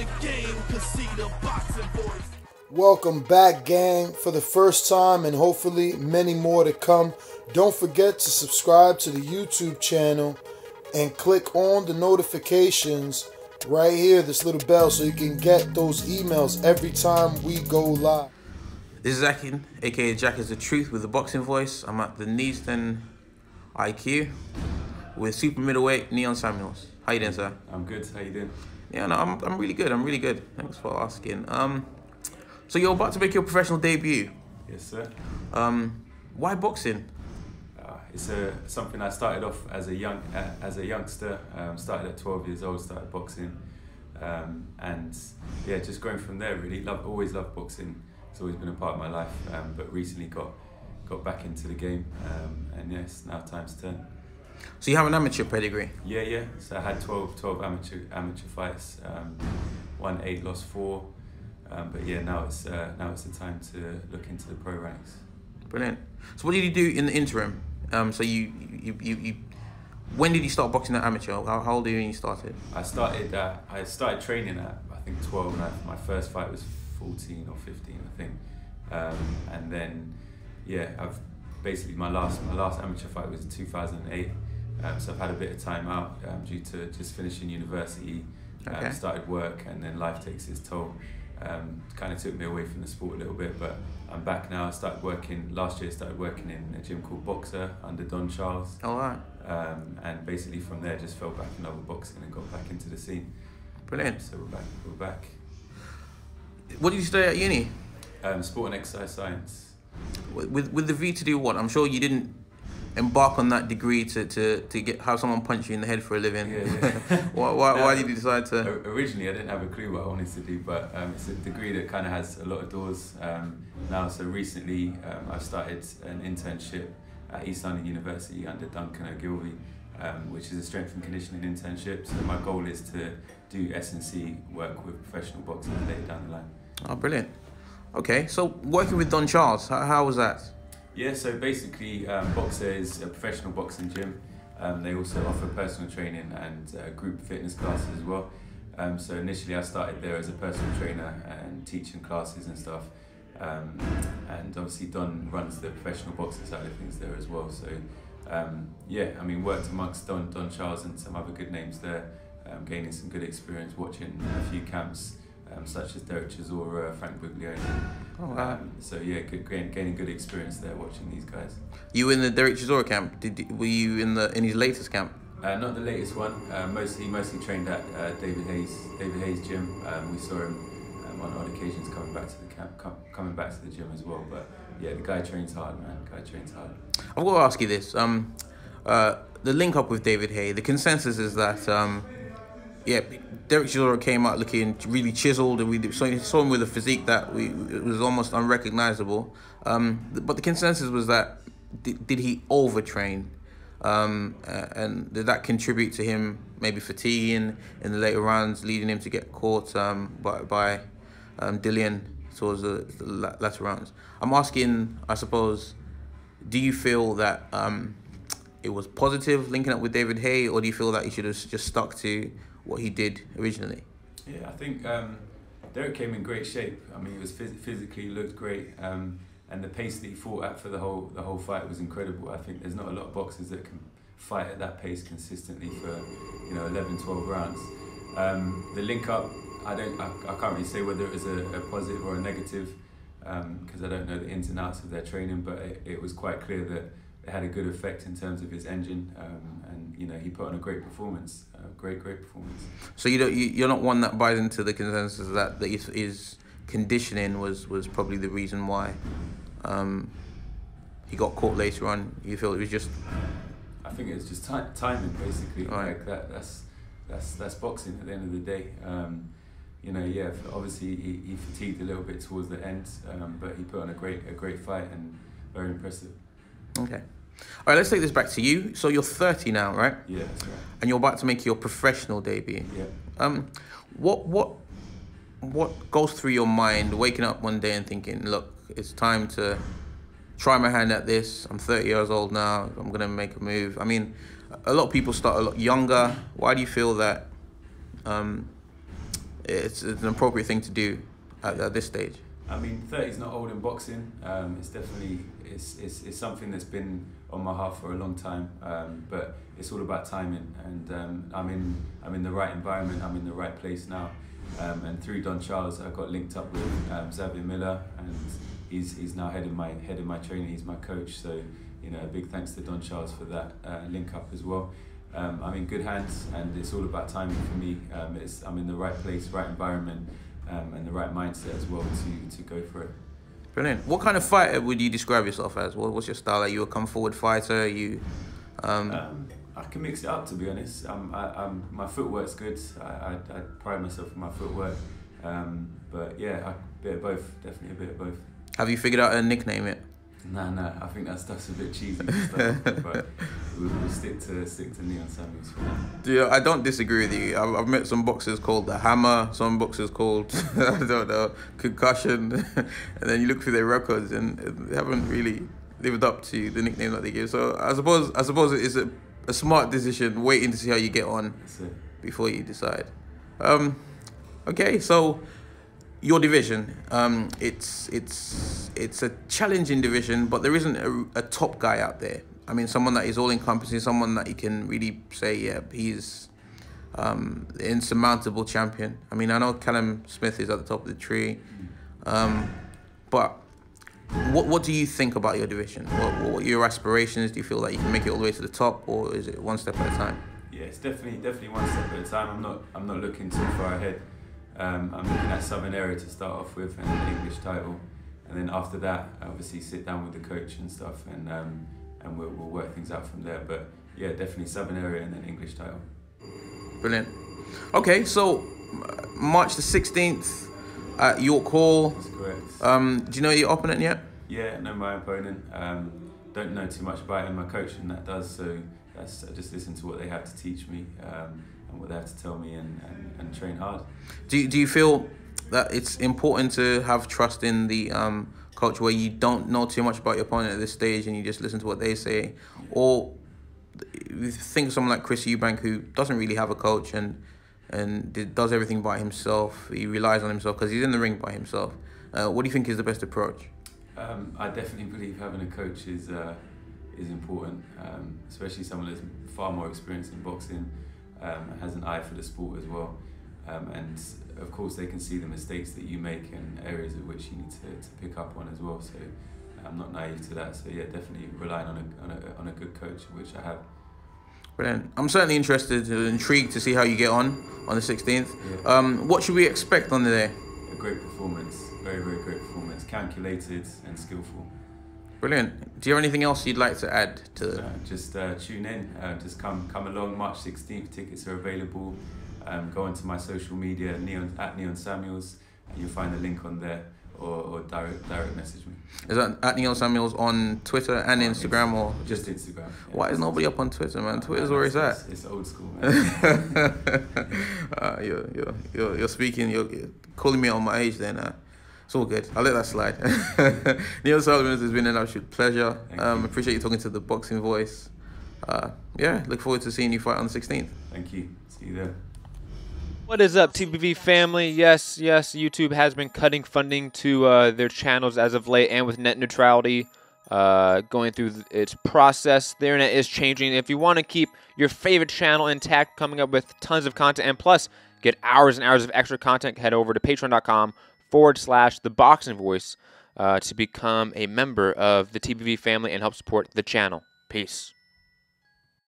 the game can see the boxing voice. Welcome back, gang, for the first time and hopefully many more to come. Don't forget to subscribe to the YouTube channel and click on the notifications right here, this little bell, so you can get those emails every time we go live. This is Akin, aka Jack is the Truth with the Boxing Voice. I'm at the Neaston IQ with super middleweight Neon Samuels. How you doing, sir? I'm good. How you doing? Yeah, no, I'm really good. I'm really good. Thanks for asking. So you're about to make your professional debut. Yes, sir. Why boxing? It's something I started off as a youngster. Started at 12 years old. Started boxing, and yeah, just going from there. Really, always loved boxing. It's always been a part of my life. But recently got back into the game, and yes, now time's turn. So you have an amateur pedigree? Yeah. So I had 12 amateur fights. Won 8, lost 4. But yeah, now it's the time to look into the pro ranks. Brilliant. So what did you do in the interim? So you when did you start boxing at amateur? How old were you when you started? I started training at, I think, 12. And my first fight was 14 or 15, I think. And then yeah, my last amateur fight was in 2008. So I've had a bit of time out due to just finishing university. Started work, and then life takes its toll. Kind of took me away from the sport a little bit, but I'm back now. Last year I started working in a gym called Boxer under Don Charles. All right. And basically from there just fell back in love with boxing and got back into the scene. Brilliant. So we're back. What did you study at uni? Sport and exercise science. With the view to do what? I'm sure you didn't embark on that degree to have someone punch you in the head for a living. Yeah. Why did you decide to? Originally, I didn't have a clue what I wanted to do, but it's a degree that kind of has a lot of doors now. So recently, I've started an internship at East London University under Duncan Ogilvie, which is a strength and conditioning internship. So my goal is to do S&C work with professional boxers later down the line. Oh, brilliant. Okay, so working with Don Charles, how was that? Yeah, so basically Boxer is a professional boxing gym. They also offer personal training and group fitness classes as well. So initially I started there as a personal trainer and teaching classes and stuff. And obviously Don runs the professional boxing side of things there as well. So yeah, I mean, worked amongst Don Charles and some other good names there, gaining some good experience watching a few camps. Such as Derek Chisora, Frank Buglione. Oh, wow. So yeah, gaining good experience there watching these guys. You were in the Derek Chisora camp? Were you in his latest camp? Not the latest one. Mostly trained at David Hayes' gym. We saw him on odd occasions coming back to the camp, coming back to the gym as well. But yeah, the guy trains hard, man. The guy trains hard. I've got to ask you this. The link up with David Hayes. The consensus is that yeah, Derek Chisora came out looking really chiseled, and we saw him with a physique that it was almost unrecognizable. But the consensus was that did he overtrain, and did that contribute to him maybe fatiguing in the later rounds, leading him to get caught by Dillian towards the latter rounds? I'm asking, I suppose, do you feel that it was positive linking up with David Hay, or do you feel that he should have just stuck to what he did originally? Yeah, I think Derek came in great shape. I mean, he was physically looked great, and the pace that he fought at for the whole fight was incredible. I think there's not a lot of boxers that can fight at that pace consistently for 11, 12 rounds. The link up, I can't really say whether it was a positive or a negative, because I don't know the ins and outs of their training, but it was quite clear that it had a good effect in terms of his engine, and he put on a great performance, great performance. So you're not one that buys into the consensus that his conditioning was probably the reason why he got caught later on. You feel it was just? I think it's just timing, basically. Right. Like that's boxing at the end of the day. Yeah, obviously he fatigued a little bit towards the end, but he put on a great fight and very impressive. Okay. All right, let's take this back to you. So you're 30 now, right? Yeah, that's right. And you're about to make your professional debut. Yeah. What goes through your mind waking up one day and thinking, look, it's time to try my hand at this. I'm 30 years old now. I'm going to make a move. I mean, a lot of people start a lot younger. Why do you feel that it's an appropriate thing to do at this stage? I mean, 30 is not old in boxing. It's definitely it's something that's been on my heart for a long time. But it's all about timing, and I'm in the right environment. I'm in the right place now. And through Don Charles, I got linked up with Xavier Miller, and he's now head of my training. He's my coach. So a big thanks to Don Charles for that link up as well. I'm in good hands, and it's all about timing for me. I'm in the right place, right environment. And the right mindset as well to go for it. Brilliant. What kind of fighter would you describe yourself as? What's your style? Are you a come-forward fighter? I can mix it up, to be honest. My footwork's good. I pride myself in my footwork. But yeah, a bit of both. Definitely a bit of both. Have you figured out a nickname yet? No. I think that stuff's a bit cheesy to start with, but we'll stick to Neon Samuels for now. Yeah, I don't disagree with you. I've met some boxers called the Hammer, some boxers called I don't know, Concussion, and then you look through their records and they haven't really lived up to the nickname that they give. So I suppose it's a smart decision, waiting to see how you get on before you decide. Okay, so. Your division, it's a challenging division, but there isn't a top guy out there. I mean, someone that is all-encompassing, someone that you can really say, yeah, he's the insurmountable champion. I mean, I know Callum Smith is at the top of the tree, but what do you think about your division? What are your aspirations? Do you feel like you can make it all the way to the top, or is it one step at a time? Yeah, it's definitely one step at a time. I'm not looking too far ahead. I'm looking at Southern area to start off with, and an English title, and then after that, obviously sit down with the coach and stuff, and we'll work things out from there. But yeah, definitely Southern area and then English title. Brilliant. Okay, so March the 16th at York Hall. That's correct. Do you know your opponent yet? Yeah, I know my opponent. Don't know too much about him. My coach and that does, so I just listen to what they have to teach me. And what they have to tell me, and train hard. Do you feel that it's important to have trust in the coach, where you don't know too much about your opponent at this stage and you just listen to what they say? Yeah. Or you think of someone like Chris Eubank, who doesn't really have a coach and does everything by himself. He relies on himself because he's in the ring by himself. What do you think is the best approach? I definitely believe having a coach is important, especially someone that's far more experienced in boxing. Has an eye for the sport as well, and of course they can see the mistakes that you make and areas of which you need to pick up on as well. So I'm not naive to that. So yeah, definitely relying on a good coach, which I have. Brilliant. I'm certainly interested and intrigued to see how you get on the 16th. Yeah. What should we expect on the day? A great performance, very great performance, calculated and skillful. Brilliant. Do you have anything else you'd like to add to? Just tune in. Just come along. March 16th. Tickets are available. Go onto my social media, Neon Samuels, and you'll find a link on there, or direct message me. Is that at Neon Samuels on Twitter and Instagram, or just Instagram? Yeah. Why is nobody up on Twitter, man? Twitter's where it's at. It's old school, man. You're speaking. You're calling me on my age then. It's all good. I'll let that slide. Neil Solomon, has been an absolute pleasure. Appreciate you talking to the Boxing Voice. Yeah, look forward to seeing you fight on the 16th. Thank you. See you there. What is up, TBV family? Yes, YouTube has been cutting funding to their channels as of late, and with net neutrality going through its process, the internet is changing. If you want to keep your favorite channel intact, coming up with tons of content, and plus get hours and hours of extra content, head over to patreon.com/ThaBoxingVoice to become a member of the TBV family and help support the channel. Peace.